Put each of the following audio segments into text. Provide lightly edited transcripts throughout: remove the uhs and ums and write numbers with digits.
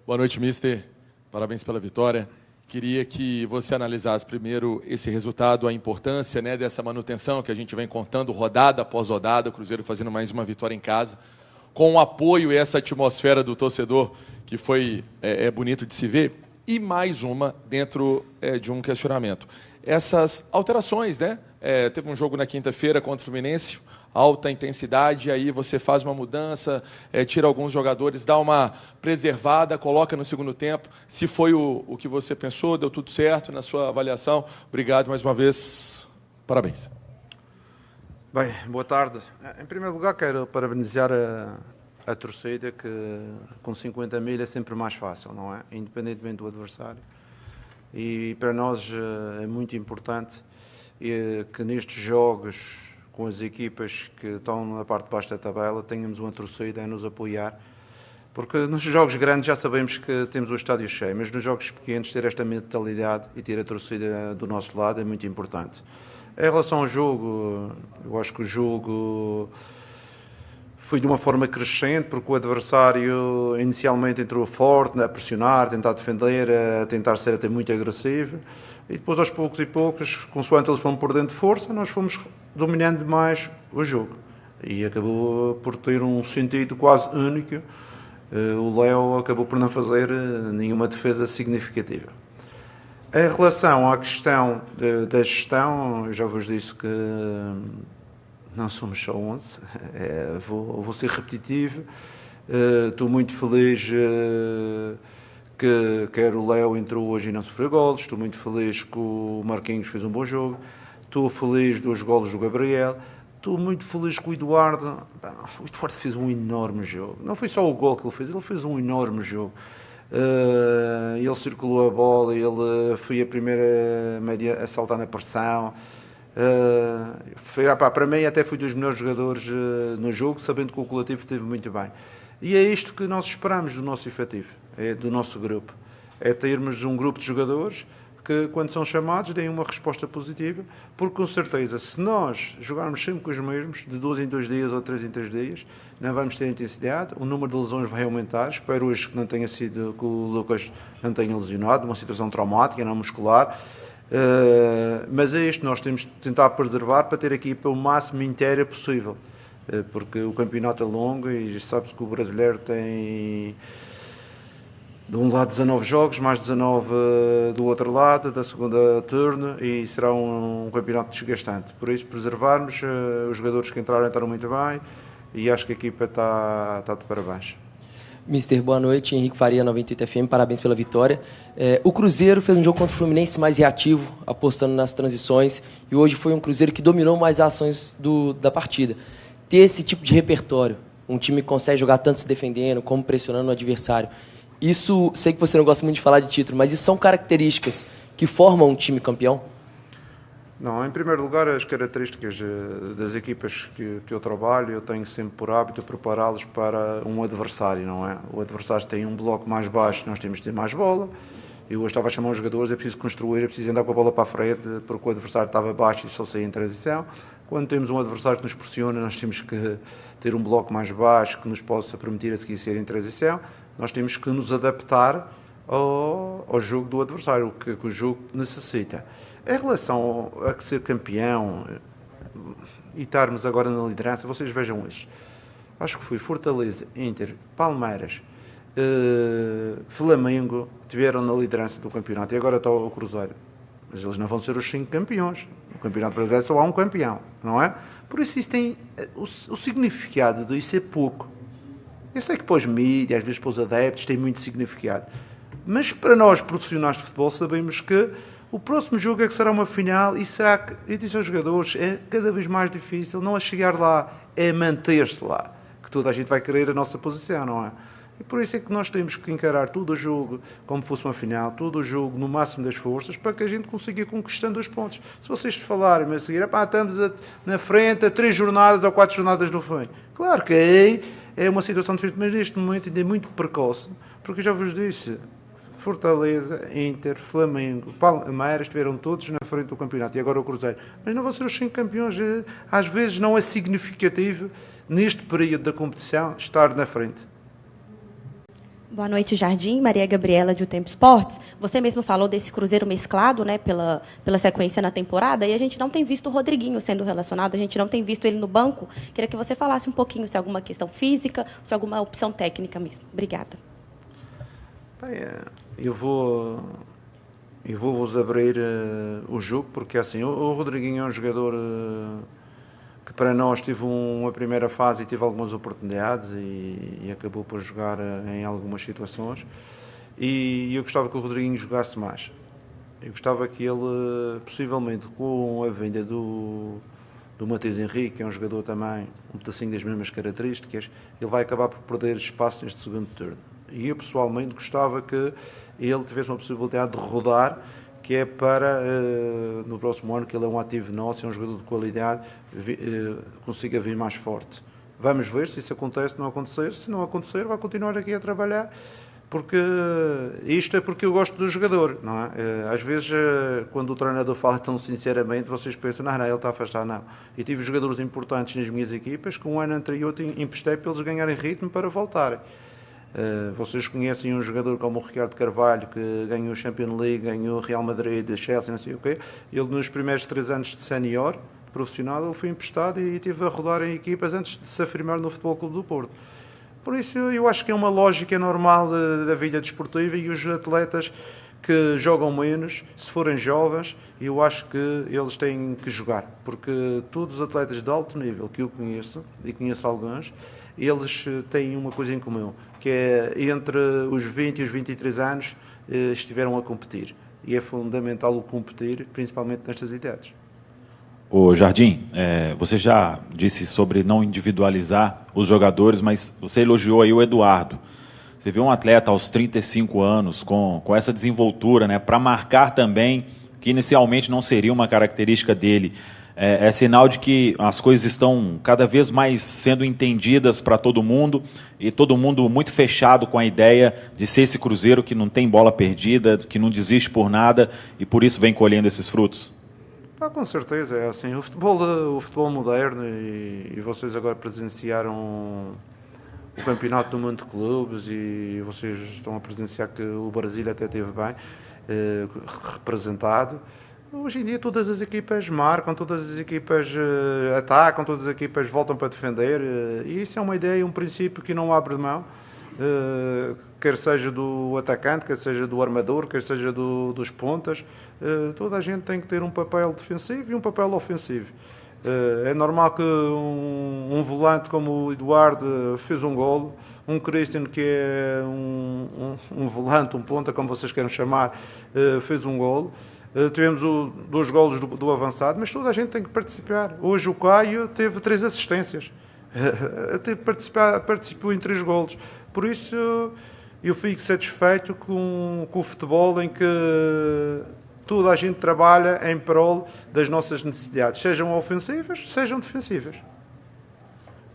Boa noite, mister. Parabéns pela vitória. Queria que você analisasse primeiro esse resultado, a importância, né, dessa manutenção que a gente vem contando rodada após rodada, o Cruzeiro fazendo mais uma vitória em casa, com o apoio e essa atmosfera do torcedor que foi bonito de se ver, e mais uma dentro de um questionamento. Essas alterações, né? Teve um jogo na quinta-feira contra o Fluminense, alta intensidade, aí você faz uma mudança, tira alguns jogadores, dá uma preservada, coloca no segundo tempo. Se foi o que você pensou, deu tudo certo na sua avaliação. Obrigado mais uma vez. Parabéns. Bem, boa tarde. Em primeiro lugar, quero parabenizar a torcida, que com 50 mil é sempre mais fácil, não é? Independentemente do adversário. E para nós é muito importante que nestes jogos, com as equipas que estão na parte de baixo da tabela, tenhamos uma torcida a nos apoiar, porque nos jogos grandes já sabemos que temos o estádio cheio, mas nos jogos pequenos ter esta mentalidade e ter a torcida do nosso lado é muito importante. Em relação ao jogo, eu acho que o jogo foi de uma forma crescente, porque o adversário inicialmente entrou forte, a pressionar, a tentar defender, a tentar ser até muito agressivo, e depois aos poucos e poucos, consoante eles foram perdendo de força, nós fomos dominando mais o jogo, e acabou por ter um sentido quase único. O Léo acabou por não fazer nenhuma defesa significativa. Em relação à questão da gestão, eu já vos disse que não somos só 11, vou ser repetitivo. Estou muito feliz que quer o Léo entrou hoje e não sofreu golos, estou muito feliz que o Marquinhos fez um bom jogo, estou feliz dos golos do Gabriel, estou muito feliz que o Eduardo fez um enorme jogo. Não foi só o gol que ele fez um enorme jogo. Ele circulou a bola, ele foi a primeira média a saltar na pressão. Para mim até foi dos melhores jogadores no jogo, sabendo que o coletivo esteve muito bem. E é isto que nós esperamos do nosso efetivo, do nosso grupo. É termos um grupo de jogadores que, quando são chamados, deem uma resposta positiva, porque com certeza, se nós jogarmos sempre com os mesmos, de 2 em 2 dias ou 3 em 3 dias, não vamos ter intensidade, o número de lesões vai aumentar. Espero hoje que não tenha sido, que o Lucas não tenha lesionado, uma situação traumática, não muscular. Mas é isto, nós temos de tentar preservar para ter a equipa o máximo inteira possível, porque o campeonato é longo e sabe-se que o brasileiro tem de um lado 19 jogos, mais 19 do outro lado, da segunda turno, e será um campeonato desgastante. Por isso, preservarmos, os jogadores que entraram muito bem, e acho que a equipa está de parabéns. Mister, boa noite. Henrique Faria, 98 FM, parabéns pela vitória. O Cruzeiro fez um jogo contra o Fluminense mais reativo, apostando nas transições, e hoje foi um Cruzeiro que dominou mais as ações da partida. Ter esse tipo de repertório, um time que consegue jogar tanto se defendendo, como pressionando o adversário, isso, sei que você não gosta muito de falar de título, mas isso são características que formam um time campeão? Não, em primeiro lugar, as características das equipas que eu trabalho, eu tenho sempre por hábito prepará-los para um adversário, não é? O adversário tem um bloco mais baixo, nós temos de ter mais bola. Eu hoje estava a chamar os jogadores, é preciso construir, é preciso andar com a bola para a frente, porque o adversário estava baixo e só saía em transição. Quando temos um adversário que nos pressiona, nós temos que ter um bloco mais baixo que nos possa permitir a seguir ser em transição. Nós temos que nos adaptar ao jogo do adversário, o que o jogo necessita. Em relação a ser campeão e estarmos agora na liderança, vocês vejam isso. Acho que foi Fortaleza, Inter, Palmeiras, Flamengo, tiveram na liderança do campeonato e agora está o Cruzeiro. Mas eles não vão ser os 5 campeões. No Campeonato Brasileiro só há um campeão, não é? Por isso tem o significado disso é pouco. Eu sei que para os mídias, às vezes para os adeptos, tem muito significado. Mas para nós, profissionais de futebol, sabemos que o próximo jogo é que será uma final e será que, eu disse aos jogadores, é cada vez mais difícil, não é chegar lá, é manter-se lá, que toda a gente vai querer a nossa posição, não é? E por isso é que nós temos que encarar todo o jogo como fosse uma final, todo o jogo no máximo das forças, para que a gente consiga ir conquistando os pontos. Se vocês falarem a seguir, estamos na frente a 3 jornadas ou 4 jornadas do fim. Claro que aí é uma situação diferente, mas neste momento ainda é muito precoce, porque eu já vos disse, Fortaleza, Inter, Flamengo, Palmeiras estiveram todos na frente do campeonato e agora o Cruzeiro. Mas não vão ser os 5 campeões. Às vezes não é significativo, neste período da competição, estar na frente. Boa noite, Jardim. Maria Gabriela, de O Tempo Esportes. Você mesmo falou desse Cruzeiro mesclado, né, pela sequência na temporada, e a gente não tem visto o Rodriguinho sendo relacionado, a gente não tem visto ele no banco. Queria que você falasse um pouquinho se é alguma questão física, se é alguma opção técnica mesmo. Obrigada. Bem, eu vou-vos abrir o jogo, porque assim, o Rodriguinho é um jogador que para nós teve uma primeira fase e teve algumas oportunidades e acabou por jogar em algumas situações, e eu gostava que o Rodriguinho jogasse mais. Eu gostava que ele, possivelmente com a vinda do Matheus Henrique, que é um jogador também um pedacinho das mesmas características, ele vai acabar por perder espaço neste segundo turno. E eu pessoalmente gostava que ele tivesse uma possibilidade de rodar, que é para, no próximo ano, que ele é um ativo nosso, é um jogador de qualidade, consiga vir mais forte. Vamos ver se isso acontece ou não acontecer. Se não acontecer, vai continuar aqui a trabalhar, porque isto é porque eu gosto do jogador, não é? Às vezes, quando o treinador fala tão sinceramente, vocês pensam, não, ele está a afastar, não. E tive jogadores importantes nas minhas equipas que um ano anterior emprestei para eles ganharem ritmo para voltarem. Vocês conhecem um jogador como o Ricardo Carvalho, que ganhou a Champions League, ganhou o Real Madrid, a Chelsea, não sei o quê. Ele, nos primeiros 3 anos de sénior, profissional, ele foi emprestado e esteve a rodar em equipas antes de se afirmar no Futebol Clube do Porto. Por isso, eu acho que é uma lógica normal da vida desportiva, e os atletas que jogam menos, se forem jovens, eu acho que eles têm que jogar, porque todos os atletas de alto nível que eu conheço, e conheço alguns, eles têm uma coisa em comum, que é entre os 20 e os 23 anos estiveram a competir. E é fundamental o competir, principalmente nestas idades. Ô Jardim, você já disse sobre não individualizar os jogadores, mas você elogiou aí o Eduardo. Você vê um atleta aos 35 anos, com essa desenvoltura, né, para marcar também, que inicialmente não seria uma característica dele. É sinal de que as coisas estão cada vez mais sendo entendidas para todo mundo, e todo mundo muito fechado com a ideia de ser esse Cruzeiro que não tem bola perdida, que não desiste por nada, e por isso vem colhendo esses frutos. Com certeza, é assim. O futebol moderno, e vocês agora presenciaram o campeonato do mundo de clubes, e vocês estão a presenciar que o Brasil até esteve bem representado. Hoje em dia todas as equipas marcam, todas as equipas atacam, todas as equipas voltam para defender, e isso é uma ideia, um princípio que não abre de mão, quer seja do atacante, quer seja do armador, quer seja dos pontas. Toda a gente tem que ter um papel defensivo e um papel ofensivo. É normal que um volante como o Eduardo fez um golo, um Christian, que é um volante, um ponta, como vocês queiram chamar, fez um golo. Tivemos 2 golos do avançado, mas toda a gente tem que participar. Hoje o Caio teve 3 assistências, participou em 3 golos. Por isso eu fico satisfeito com o futebol, em que toda a gente trabalha em prol das nossas necessidades, sejam ofensivas, sejam defensivas.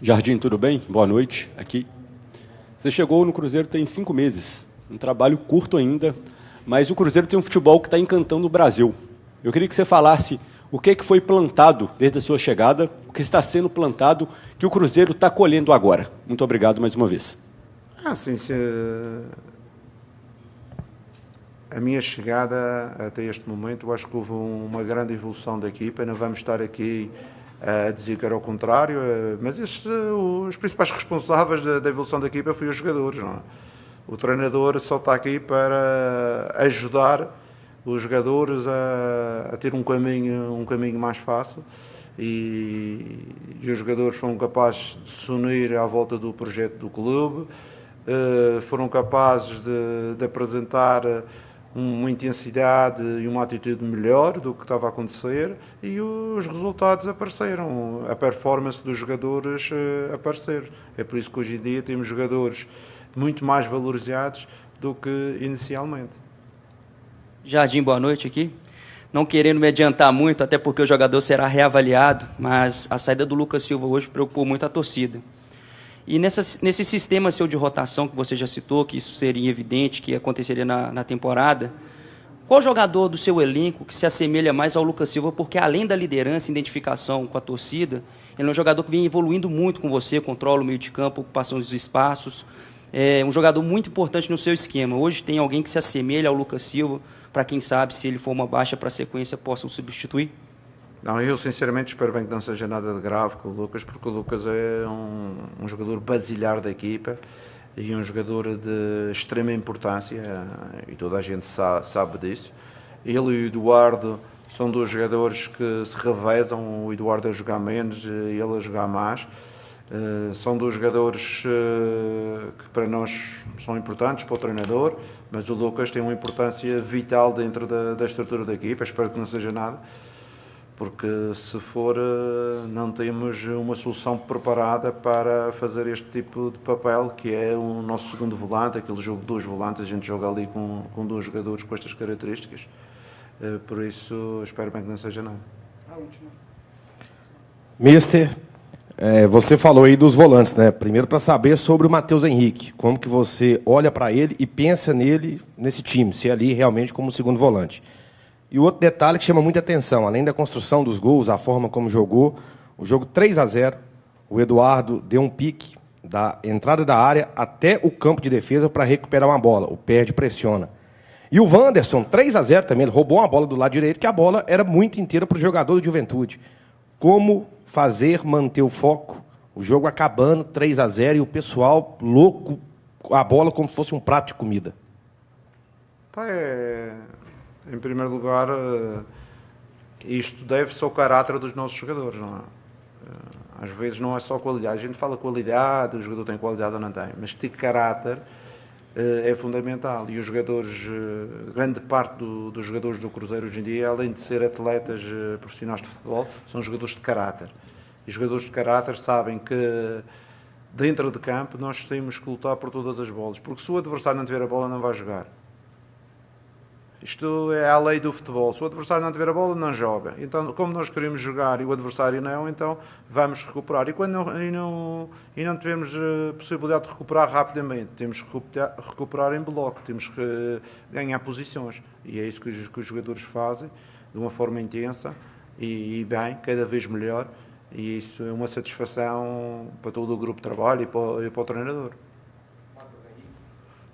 Jardim, tudo bem? Boa noite. Aqui. Você chegou no Cruzeiro tem 5 meses, um trabalho curto ainda, mas o Cruzeiro tem um futebol que está encantando o Brasil. Eu queria que você falasse o que foi plantado desde a sua chegada, o que está sendo plantado, que o Cruzeiro está colhendo agora. Muito obrigado mais uma vez. Sim, a minha chegada até este momento, eu acho que houve uma grande evolução da equipa. Não vamos estar aqui a dizer que era o contrário, mas os principais responsáveis da evolução da equipa foram os jogadores, não é? O treinador só está aqui para ajudar os jogadores a ter um caminho mais fácil, e os jogadores foram capazes de se unir à volta do projeto do clube, foram capazes de apresentar uma intensidade e uma atitude melhor do que estava a acontecer, e os resultados apareceram, a performance dos jogadores apareceu. É por isso que hoje em dia temos jogadores muito mais valorizados do que inicialmente. Jardim, boa noite aqui. Não querendo me adiantar muito, até porque o jogador será reavaliado, mas a saída do Lucas Silva hoje preocupou muito a torcida. E nesse sistema seu de rotação que você já citou, que isso seria evidente, que aconteceria na temporada, qual jogador do seu elenco que se assemelha mais ao Lucas Silva? Porque além da liderança e identificação com a torcida, ele é um jogador que vem evoluindo muito com você, controla o meio de campo, ocupação dos espaços. é um jogador muito importante no seu esquema. Hoje tem alguém que se assemelha ao Lucas Silva, para quem sabe, se ele for uma baixa para a sequência, possam substituir? Não, eu sinceramente espero bem que não seja nada de grave com o Lucas, porque o Lucas é um jogador basilar da equipa e um jogador de extrema importância, e toda a gente sabe disso. Ele e o Eduardo são dois jogadores que se revezam, o Eduardo a jogar menos e ele a jogar mais. São dois jogadores que para nós são importantes para o treinador, mas o Lucas tem uma importância vital dentro da estrutura da equipa. Espero que não seja nada, porque se for, não temos uma solução preparada para fazer este tipo de papel, que é o nosso segundo volante, aquele jogo de dois volantes, a gente joga ali com dois jogadores com estas características. Por isso, espero bem que não seja nada. Mister, você falou aí dos volantes, né? Primeiro para saber sobre o Matheus Henrique, como que você olha para ele e pensa nele, nesse time, se é ali realmente como segundo volante. E o outro detalhe que chama muita atenção, além da construção dos gols, a forma como jogou, o jogo 3-0, o Eduardo deu um pique da entrada da área até o campo de defesa para recuperar uma bola, o perde, pressiona. E o Wanderson, 3-0 também, ele roubou uma bola do lado direito, que a bola era muito inteira para o jogador do Juventude. Como fazer, manter o foco, o jogo acabando, 3-0, e o pessoal louco, a bola como se fosse um prato de comida? Em primeiro lugar, isto deve-se ao caráter dos nossos jogadores, não é? Às vezes não é só qualidade, a gente fala qualidade, o jogador tem qualidade ou não tem, mas ter caráter é fundamental. E os jogadores, grande parte dos jogadores do Cruzeiro hoje em dia, além de ser atletas profissionais de futebol, são jogadores de caráter. E os jogadores de caráter sabem que dentro de campo nós temos que lutar por todas as bolas, porque se o adversário não tiver a bola não vai jogar. Isto é a lei do futebol. Se o adversário não tiver a bola, não joga. Então, como nós queremos jogar e o adversário não, então vamos recuperar. E quando não tivermos possibilidade de recuperar rapidamente, temos que recuperar em bloco, temos que ganhar posições. E é isso que os jogadores fazem, de uma forma intensa e bem, cada vez melhor. E isso é uma satisfação para todo o grupo de trabalho e para o treinador.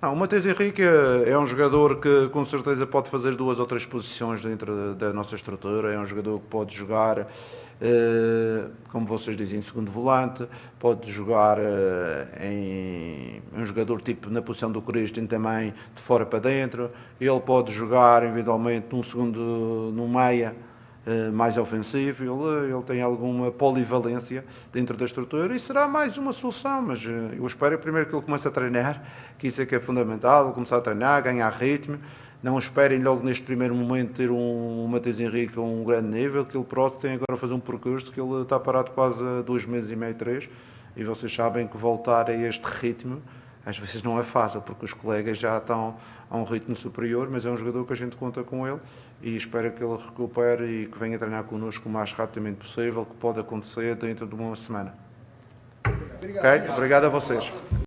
Não, o Matheus Henrique é um jogador que com certeza pode fazer 2 ou 3 posições dentro da nossa estrutura. É um jogador que pode jogar, como vocês dizem, em segundo volante, pode jogar um jogador tipo na posição do Cristian também, de fora para dentro. Ele pode jogar eventualmente num meia mais ofensivo. Ele tem alguma polivalência dentro da estrutura e será mais uma solução, mas eu espero primeiro que ele comece a treinar, que isso é que é fundamental, ele começar a treinar, ganhar ritmo. Não esperem logo neste primeiro momento ter um Matheus Henrique a um grande nível, que ele próprio tem agora a fazer um percurso, que ele está parado quase 2 meses e meio, 3, e vocês sabem que voltar a este ritmo às vezes não é fácil, porque os colegas já estão a um ritmo superior, mas é um jogador que a gente conta com ele e espero que ele recupere e que venha treinar connosco o mais rapidamente possível, que pode acontecer dentro de uma semana. Obrigado. Okay? Obrigado a vocês.